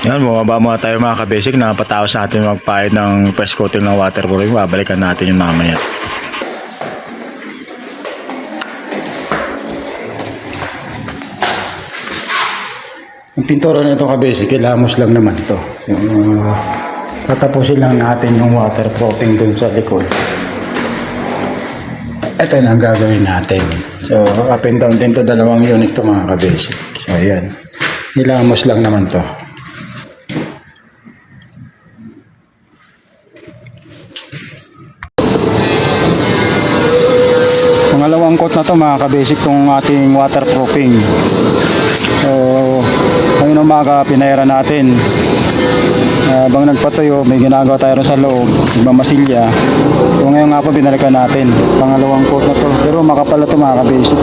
Yan, bumaba muna tayo mga ka-basic. Napatapos natin magpahid ng press coating ng waterproofing. Babalikan natin yung mamaya. Ang pintura nito ka-basic, ilamos lang naman ito. Tatapusin lang natin yung waterproofing dun sa likod. Ito na ang gagawin natin. So, up and down din to, 2 unit to mga ka-basic. So, ayan. Ilamos lang naman to. Pangalawang coat na to mga ka-basic tong ating waterproofing. So, ngayong umaga pinahira natin. Habang nagpatuyo, may ginagawa tayo sa loob, magmamasilya. So ngayon nga po binalikan natin. Pangalawang coat na to. Pero makapal na to mga ka-basic.